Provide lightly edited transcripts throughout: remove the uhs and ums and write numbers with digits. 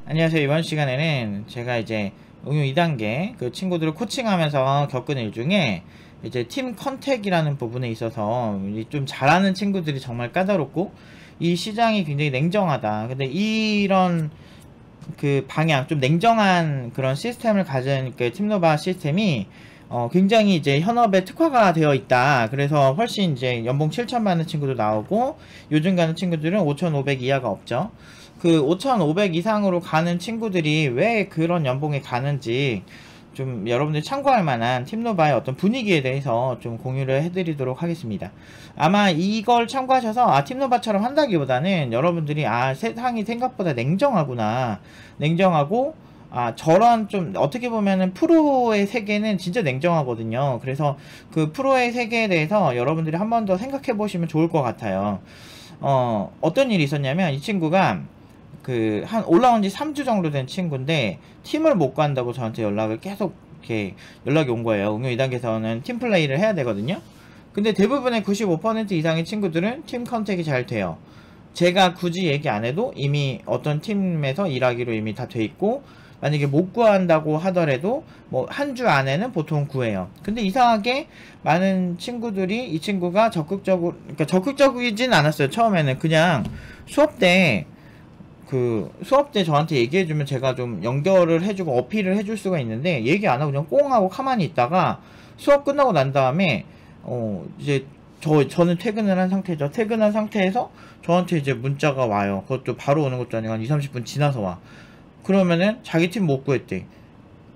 안녕하세요. 이번 시간에는 제가 이제 응용 2단계 그 친구들을 코칭하면서 겪은 일 중에 이제 팀 컨택이라는 부분에 있어서 좀 잘하는 친구들이 정말 까다롭고 이 시장이 굉장히 냉정하다. 근데 이런 그 방향, 좀 냉정한 그런 시스템을 가진 그 팀노바 시스템이 굉장히 이제 현업에 특화가 되어 있다. 그래서 훨씬 이제 연봉 7천 받는 친구도 나오고 요즘 가는 친구들은 5,500 이하가 없죠. 그 5,500 이상으로 가는 친구들이 왜 그런 연봉에 가는지 좀 여러분들이 참고할 만한 팀노바의 어떤 분위기에 대해서 좀 공유를 해드리도록 하겠습니다. 아마 이걸 참고하셔서 팀노바처럼 한다기보다는 여러분들이 세상이 생각보다 냉정하구나, 냉정하고 저런 좀 어떻게 보면은 프로의 세계는 진짜 냉정하거든요. 그래서 그 프로의 세계에 대해서 여러분들이 한 번 더 생각해 보시면 좋을 것 같아요. 어떤 일이 있었냐면 이 친구가 한 올라온 지 3주 정도 된 친구인데 팀을 못 간다고 저한테 연락을 계속 이렇게 연락이 온 거예요. 응용 2단계에서는 팀 플레이를 해야 되거든요. 근데 대부분의 95% 이상의 친구들은 팀 컨택이 잘 돼요. 제가 굳이 얘기 안 해도 이미 어떤 팀에서 일하기로 이미 다 돼 있고, 만약에 못 구한다고 하더라도 뭐 한 주 안에는 보통 구해요. 근데 이상하게 많은 친구들이 이 친구가 그러니까 적극적이진 않았어요. 처음에는 그냥 수업 때 수업 때 저한테 얘기해주면 제가 좀 연결을 해주고 어필을 해줄 수가 있는데, 얘기 안 하고 그냥 꽁 하고 가만히 있다가 수업 끝나고 난 다음에 이제 저는 퇴근을 한 상태죠. 퇴근한 상태에서 저한테 이제 문자가 와요. 그것도 바로 오는 것도 아니고 한 2, 30분 지나서 와. 그러면은 자기 팀 못 구했대.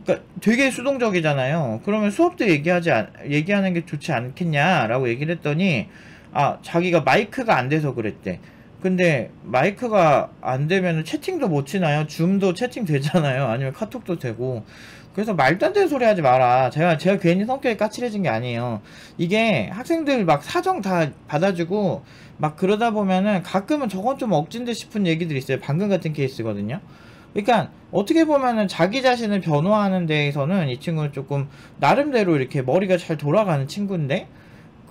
그러니까 되게 수동적이잖아요. 그러면 수업 때 얘기하는 게 좋지 않겠냐라고 얘기를 했더니, 자기가 마이크가 안 돼서 그랬대. 근데 마이크가 안 되면 채팅도 못 치나요? 줌도 채팅 되잖아요. 아니면 카톡도 되고. 그래서 말도 안 되는 소리 하지 마라. 제가 괜히 성격이 까칠해진 게 아니에요. 이게 학생들 막 사정 다 받아주고 막 그러다 보면은 가끔은 저건 좀 억진 듯 싶은 얘기들이 있어요. 방금 같은 케이스거든요. 그러니까 어떻게 보면은 자기 자신을 변호하는 데에서는 이 친구는 조금 나름대로 이렇게 머리가 잘 돌아가는 친구인데,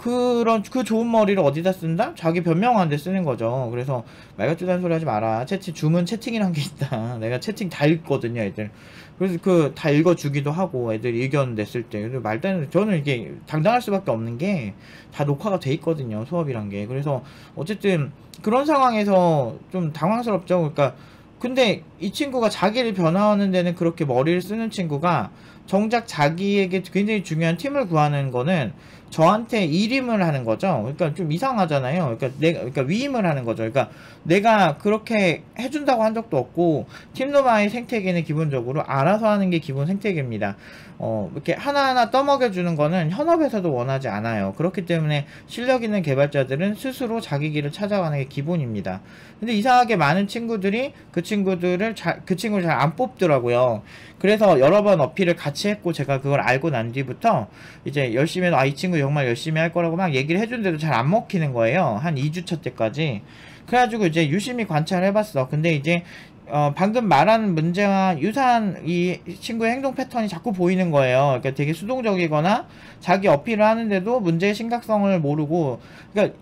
그 좋은 머리를 어디다 쓴다? 자기 변명하는 데 쓰는 거죠. 그래서 말 같지도 않은 소리 하지 마라. 줌은 채팅이란 게 있다. 내가 채팅 다 읽거든요, 애들. 그래서 다 읽어주기도 하고, 애들 의견 냈을 때. 말도 안 돼. 저는 이게 당당할 수밖에 없는 게 다 녹화가 돼 있거든요, 수업이란 게. 그래서 어쨌든 그런 상황에서 좀 당황스럽죠. 그러니까 근데 이 친구가 자기를 변화하는 데는 그렇게 머리를 쓰는 친구가 정작 자기에게 굉장히 중요한 팀을 구하는 거는 저한테 일임을 하는 거죠. 그러니까 좀 이상하잖아요. 그러니까 위임을 하는 거죠. 그러니까 내가 그렇게 해준다고 한 적도 없고, 팀노바의 생태계는 기본적으로 알아서 하는 게 기본 생태계입니다. 이렇게 하나하나 떠먹여주는 거는 현업에서도 원하지 않아요. 그렇기 때문에 실력 있는 개발자들은 스스로 자기 길을 찾아가는 게 기본입니다. 근데 이상하게 많은 친구들이 그 친구를 잘 안 뽑더라고요. 그래서 여러 번 어필을 같이 했고, 제가 그걸 알고 난 뒤부터 이제 열심히 해도 이 친구 정말 열심히 할 거라고 막 얘기를 해준데도 잘 안 먹히는 거예요. 한 2주차 때까지. 그래가지고 이제 유심히 관찰해봤어. 근데 이제 방금 말하는 문제와 유사한 이 친구의 행동 패턴이 자꾸 보이는 거예요. 그러니까 되게 수동적이거나 자기 어필을 하는데도 문제의 심각성을 모르고, 그러니까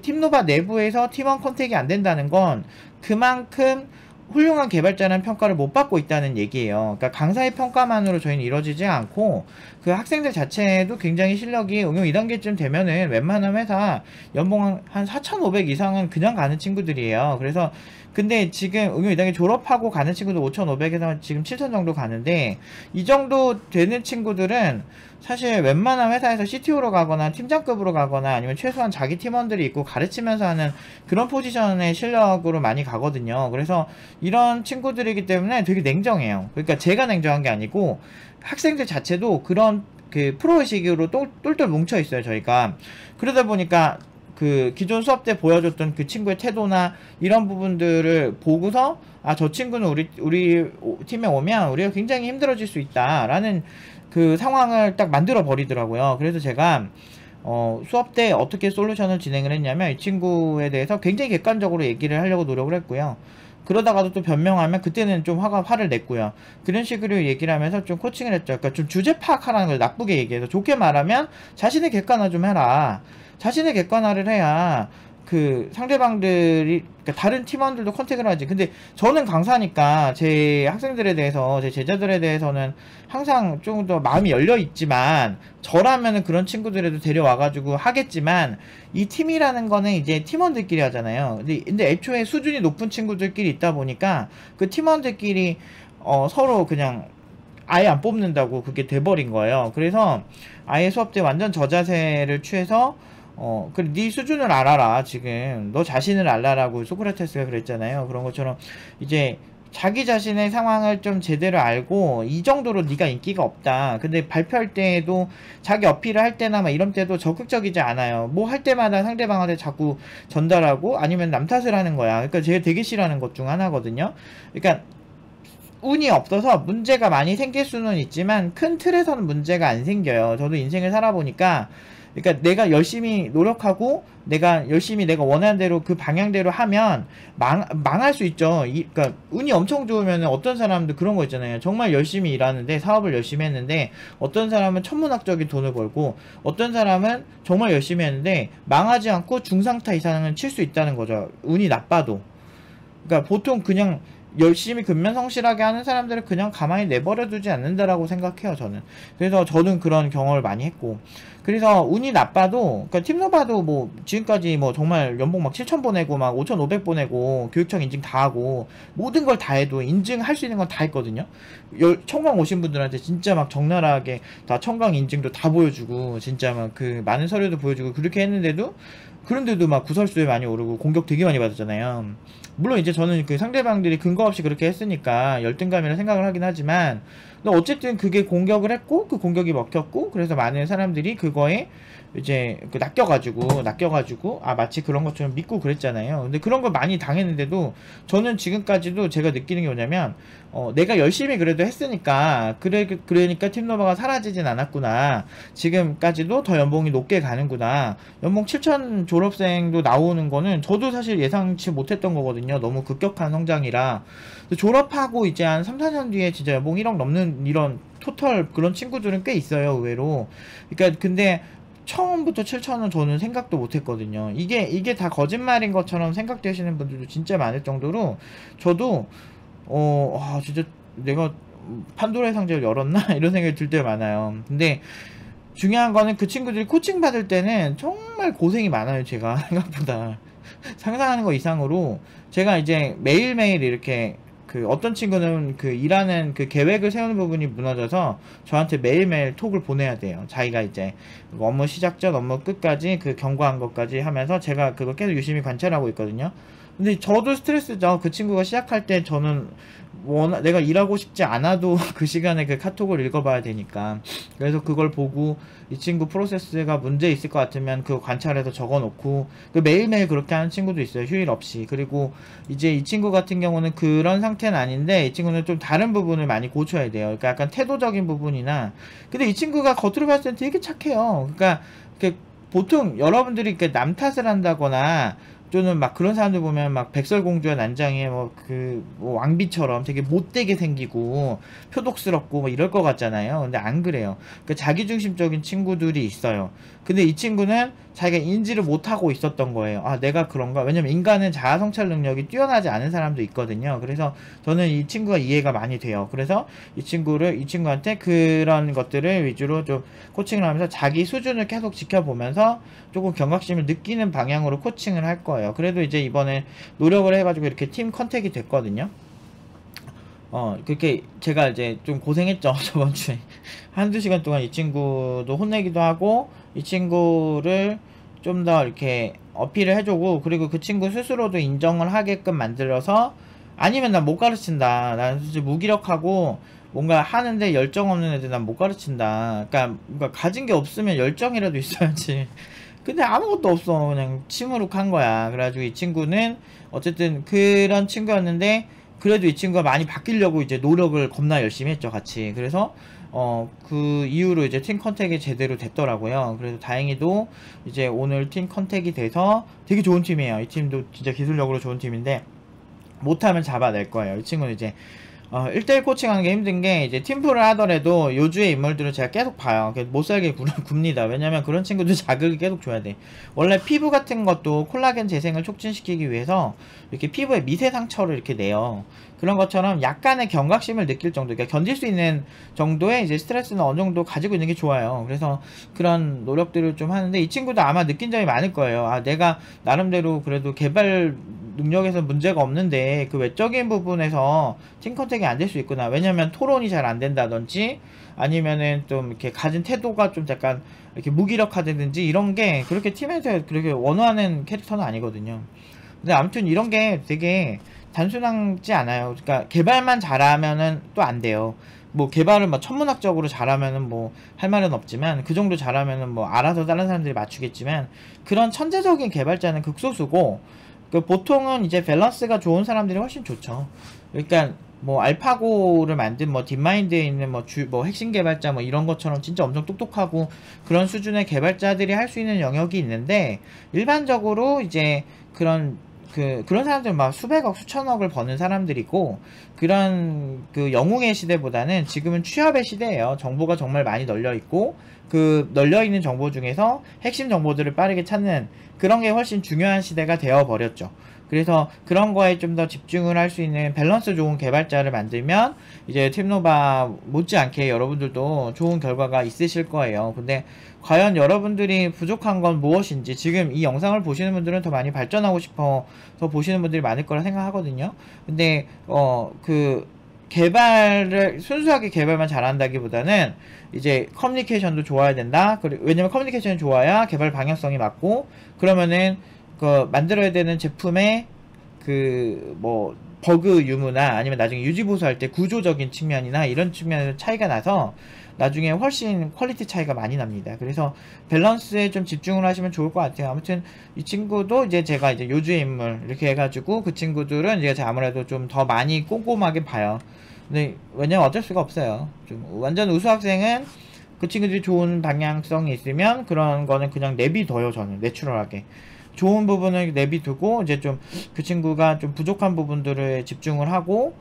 팀노바 내부에서 팀원 컨택이 안 된다는 건 그만큼 훌륭한 개발자라는 평가를 못 받고 있다는 얘기예요. 그러니까 강사의 평가만으로 저희는 이루어지지 않고, 그 학생들 자체도 굉장히 실력이 응용 2단계쯤 되면은 웬만한 회사 연봉 한 4,500 이상은 그냥 가는 친구들이에요. 그래서 근데 지금 응용 2단계 졸업하고 가는 친구도 5,500에서 지금 7,000 정도 가는데, 이 정도 되는 친구들은 사실 웬만한 회사에서 CTO로 가거나 팀장급으로 가거나 아니면 최소한 자기 팀원들이 있고 가르치면서 하는 그런 포지션의 실력으로 많이 가거든요. 그래서 이런 친구들이기 때문에 되게 냉정해요. 그러니까 제가 냉정한 게 아니고 학생들 자체도 그런 프로의식으로 똘똘 뭉쳐 있어요, 저희가. 그러다 보니까 기존 수업 때 보여줬던 그 친구의 태도나 이런 부분들을 보고서 저 친구는 우리 팀에 오면 우리가 굉장히 힘들어질 수 있다라는 그 상황을 딱 만들어 버리더라고요. 그래서 제가 수업 때 어떻게 솔루션을 진행을 했냐면, 이 친구에 대해서 굉장히 객관적으로 얘기를 하려고 노력을 했고요. 그러다가도 또 변명하면 그때는 좀 화를 냈고요. 그런 식으로 얘기를 하면서 좀 코칭을 했죠. 그러니까 좀 주제 파악하라는 걸 나쁘게 얘기해서, 좋게 말하면 자신의 객관화 좀 해라. 자신의 객관화를 해야 그 상대방들이, 그러니까 다른 팀원들도 컨택을 하지. 근데 저는 강사니까 제 학생들에 대해서, 제 제자들에 대해서는 항상 좀 더 마음이 열려 있지만, 저라면은 그런 친구들에도 데려와가지고 하겠지만, 이 팀이라는 거는 이제 팀원들끼리 하잖아요. 근데 애초에 수준이 높은 친구들끼리 있다 보니까 그 팀원들끼리 서로 그냥 아예 안 뽑는다고 그게 돼버린 거예요. 그래서 아예 수업 때 완전 저자세를 취해서 그래, 네 수준을 알아라. 지금 너 자신을 알라라고 소크라테스가 그랬잖아요. 그런 것처럼 이제 자기 자신의 상황을 좀 제대로 알고, 이 정도로 네가 인기가 없다. 근데 발표할 때에도 자기 어필을 할 때나 막 이런 때도 적극적이지 않아요. 뭐 할 때마다 상대방한테 자꾸 전달하고 아니면 남 탓을 하는 거야. 그러니까 제가 되게 싫어하는 것 중 하나거든요. 그러니까 운이 없어서 문제가 많이 생길 수는 있지만 큰 틀에서는 문제가 안 생겨요. 저도 인생을 살아보니까, 그러니까 내가 열심히 노력하고 내가 열심히 내가 원하는 대로 그 방향대로 하면 망할 수 있죠. 그러니까 운이 엄청 좋으면 어떤 사람도 그런 거 있잖아요. 정말 열심히 일하는데, 사업을 열심히 했는데 어떤 사람은 천문학적인 돈을 벌고, 어떤 사람은 정말 열심히 했는데 망하지 않고 중상타 이상은 칠 수 있다는 거죠. 운이 나빠도. 그러니까 보통 그냥 열심히 근면성실하게 하는 사람들은 그냥 가만히 내버려 두지 않는다라고 생각해요, 저는. 그래서 저는 그런 경험을 많이 했고, 그래서 운이 나빠도, 그러니까 팀노바도 뭐 지금까지 뭐 정말 연봉 막 7,000 보내고 막 5,500 보내고 교육청 인증 다 하고 모든 걸 다 해도 인증할 수 있는 건 다 했거든요. 청강 오신 분들한테 진짜 막 적나라하게 다 청강 인증도 다 보여주고, 진짜 막 그 많은 서류도 보여주고 그렇게 했는데도, 그런데도 막 구설수에 많이 오르고 공격 되게 많이 받았잖아요. 물론 이제 저는 그 상대방들이 근거 없이 그렇게 했으니까 열등감이라 생각을 하긴 하지만, 근데 어쨌든 그게 공격을 했고 그 공격이 먹혔고, 그래서 많은 사람들이 그거에 이제 낚여가지고 마치 그런 것처럼 믿고 그랬잖아요. 근데 그런 걸 많이 당했는데도 저는 지금까지도 제가 느끼는 게 뭐냐면, 내가 열심히 그래도 했으니까, 그러니까 팀노바가 사라지진 않았구나. 지금까지도 더 연봉이 높게 가는구나. 연봉 7,000 졸업생도 나오는 거는 저도 사실 예상치 못했던 거거든요. 너무 급격한 성장이라. 졸업하고 이제 한 3, 4년 뒤에 진짜 연봉 1억 넘는 이런 토털 그런 친구들은 꽤 있어요, 의외로. 그러니까 근데 처음부터 7,000원 저는 생각도 못했거든요. 이게 다 거짓말인 것처럼 생각되시는 분들도 진짜 많을 정도로, 저도 진짜 내가 판도라의 상자를 열었나 이런 생각이 들 때 많아요. 근데 중요한 거는 그 친구들이 코칭 받을 때는 정말 고생이 많아요. 제가 생각보다 상상하는 거 이상으로. 제가 이제 매일매일 이렇게, 그 어떤 친구는 그 일하는 그 계획을 세우는 부분이 무너져서 저한테 매일매일 톡을 보내야 돼요. 자기가 이제 업무 시작 전 업무 끝까지 그 경과한 것까지 하면서 제가 그거 계속 유심히 관찰하고 있거든요. 근데 저도 스트레스죠. 그 친구가 시작할 때 저는 내가 일하고 싶지 않아도 그 시간에 그 카톡을 읽어봐야 되니까. 그래서 그걸 보고 이 친구 프로세스가 문제 있을 것 같으면 그 관찰해서 적어놓고, 그 매일매일 그렇게 하는 친구도 있어요. 휴일 없이. 그리고 이제 이 친구 같은 경우는 그런 상태는 아닌데, 이 친구는 좀 다른 부분을 많이 고쳐야 돼요. 그러니까 약간 태도적인 부분이나. 근데 이 친구가 겉으로 봤을 땐 되게 착해요. 그러니까 보통 여러분들이 남 탓을 한다거나 또는 막 그런 사람들 보면 막 백설공주와 난장에 뭐 왕비처럼 되게 못되게 생기고 표독스럽고 뭐 이럴 것 같잖아요. 근데 안 그래요. 그 자기중심적인 친구들이 있어요. 근데 이 친구는 자기가 인지를 못하고 있었던 거예요. 아, 내가 그런가? 왜냐면 인간은 자아성찰 능력이 뛰어나지 않은 사람도 있거든요. 그래서 저는 이 친구가 이해가 많이 돼요. 그래서 이 친구한테 그런 것들을 위주로 좀 코칭을 하면서 자기 수준을 계속 지켜보면서 조금 경각심을 느끼는 방향으로 코칭을 할 거예요. 그래도 이제 이번에 노력을 해가지고 이렇게 팀 컨택이 됐거든요. 그렇게 제가 이제 좀 고생했죠. 저번 주에. 한두 시간 동안 이 친구도 혼내기도 하고, 이 친구를 좀 더 이렇게 어필을 해주고, 그리고 그 친구 스스로도 인정을 하게끔 만들어서, 아니면 난 못 가르친다. 난 솔직히 무기력하고, 뭔가 하는데 열정 없는 애들 난 못 가르친다. 그러니까 가진 게 없으면 열정이라도 있어야지. 근데 아무것도 없어. 그냥 침울룩한 거야. 그래가지고 이 친구는 어쨌든 그런 친구였는데, 그래도 이 친구가 많이 바뀌려고 이제 노력을 겁나 열심히 했죠, 같이. 그래서 그 이후로 이제 팀 컨택이 제대로 됐더라고요. 그래서 다행히도 이제 오늘 팀 컨택이 돼서 되게 좋은 팀이에요. 이 팀도 진짜 기술력으로 좋은 팀인데, 못하면 잡아낼 거예요. 이 친구는 이제 1대1 코칭하는 게 힘든 게, 이제 팀플을 하더라도 요주의 인물들을 제가 계속 봐요. 못 살게 굽니다. 왜냐면 그런 친구들 자극을 계속 줘야 돼. 원래 피부 같은 것도 콜라겐 재생을 촉진시키기 위해서 이렇게 피부에 미세 상처를 이렇게 내요. 그런 것처럼 약간의 경각심을 느낄 정도, 그러니까 견딜 수 있는 정도의 이제 스트레스는 어느 정도 가지고 있는 게 좋아요. 그래서 그런 노력들을 좀 하는데, 이 친구도 아마 느낀 점이 많을 거예요. 내가 나름대로 그래도 개발 능력에서 문제가 없는데 그 외적인 부분에서 팀 컨택이 안 될 수 있구나. 왜냐면 토론이 잘 안 된다든지, 아니면은 좀 이렇게 가진 태도가 좀 약간 이렇게 무기력하다든지, 이런 게 그렇게 팀에서 그렇게 원하는 캐릭터는 아니거든요. 근데 아무튼 이런 게 되게 단순하지 않아요. 그러니까 개발만 잘하면은 또 안 돼요. 뭐 개발을 막 천문학적으로 잘하면은 뭐 할 말은 없지만, 그 정도 잘하면은 뭐 알아서 다른 사람들이 맞추겠지만, 그런 천재적인 개발자는 극소수고, 보통은 이제 밸런스가 좋은 사람들이 훨씬 좋죠. 그러니까 뭐 알파고를 만든 뭐 딥마인드에 있는 뭐 핵심 개발자 뭐 이런 것처럼 진짜 엄청 똑똑하고 그런 수준의 개발자들이 할 수 있는 영역이 있는데, 일반적으로 이제 그런 사람들은 막 수백억 수천억을 버는 사람들이고, 그런 영웅의 시대보다는 지금은 취업의 시대예요. 정보가 정말 많이 널려 있고, 그 널려 있는 정보 중에서 핵심 정보들을 빠르게 찾는 그런 게 훨씬 중요한 시대가 되어 버렸죠. 그래서 그런 거에 좀 더 집중을 할 수 있는 밸런스 좋은 개발자를 만들면 이제 팀노바 못지않게 여러분들도 좋은 결과가 있으실 거예요. 근데 과연 여러분들이 부족한 건 무엇인지, 지금 이 영상을 보시는 분들은 더 많이 발전하고 싶어서 보시는 분들이 많을 거라 생각하거든요. 근데 개발을 순수하게 개발만 잘한다기보다는 이제 커뮤니케이션도 좋아야 된다. 왜냐면 커뮤니케이션이 좋아야 개발 방향성이 맞고, 그러면은 만들어야 되는 제품의 뭐 버그 유무나 아니면 나중에 유지 보수할 때 구조적인 측면이나 이런 측면에서 차이가 나서 나중에 훨씬 퀄리티 차이가 많이 납니다. 그래서 밸런스에 좀 집중을 하시면 좋을 것 같아요. 아무튼 이 친구도 이제 제가 이제 요주의 인물 이렇게 해가지고, 그 친구들은 이제 제가 아무래도 좀 더 많이 꼼꼼하게 봐요. 근데 왜냐면 어쩔 수가 없어요. 좀 완전 우수 학생은 그 친구들이 좋은 방향성이 있으면 그런 거는 그냥 내비둬요. 저는 내추럴하게 좋은 부분을 내비두고, 이제 좀 그 친구가 좀 부족한 부분들을 집중을 하고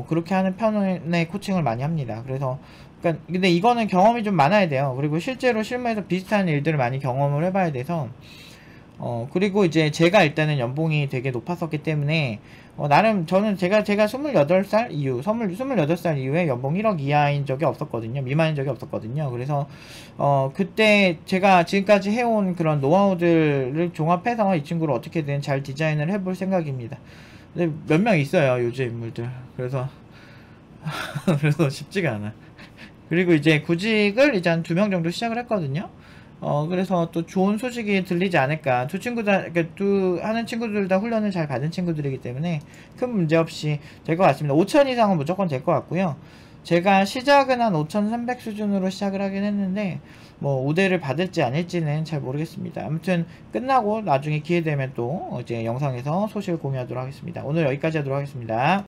그렇게 하는 편의 코칭을 많이 합니다. 그래서 근데 이거는 경험이 좀 많아야 돼요. 그리고 실제로 실무에서 비슷한 일들을 많이 경험을 해봐야 돼서, 그리고 이제 제가 일단은 연봉이 되게 높았었기 때문에, 나름 저는 제가 28살 이후에 연봉 1억 이하인 적이 없었거든요. 미만인 적이 없었거든요. 그래서 그때 제가 지금까지 해온 그런 노하우들을 종합해서 이 친구를 어떻게든 잘 디자인을 해볼 생각입니다. 근데 몇 명 있어요, 요즘 인물들. 그래서 그래서 쉽지가 않아. 그리고 이제 구직을 이제 한 2명 정도 시작을 했거든요. 그래서 또 좋은 소식이 들리지 않을까. 하는 친구들 다 훈련을 잘 받은 친구들이기 때문에 큰 문제 없이 될 것 같습니다. 5천 이상은 무조건 될 것 같고요. 제가 시작은 한 5,300 수준으로 시작을 하긴 했는데, 뭐 우대를 받을지 아닐지는 잘 모르겠습니다. 아무튼 끝나고 나중에 기회 되면 또 이제 영상에서 소식을 공유하도록 하겠습니다. 오늘 여기까지 하도록 하겠습니다.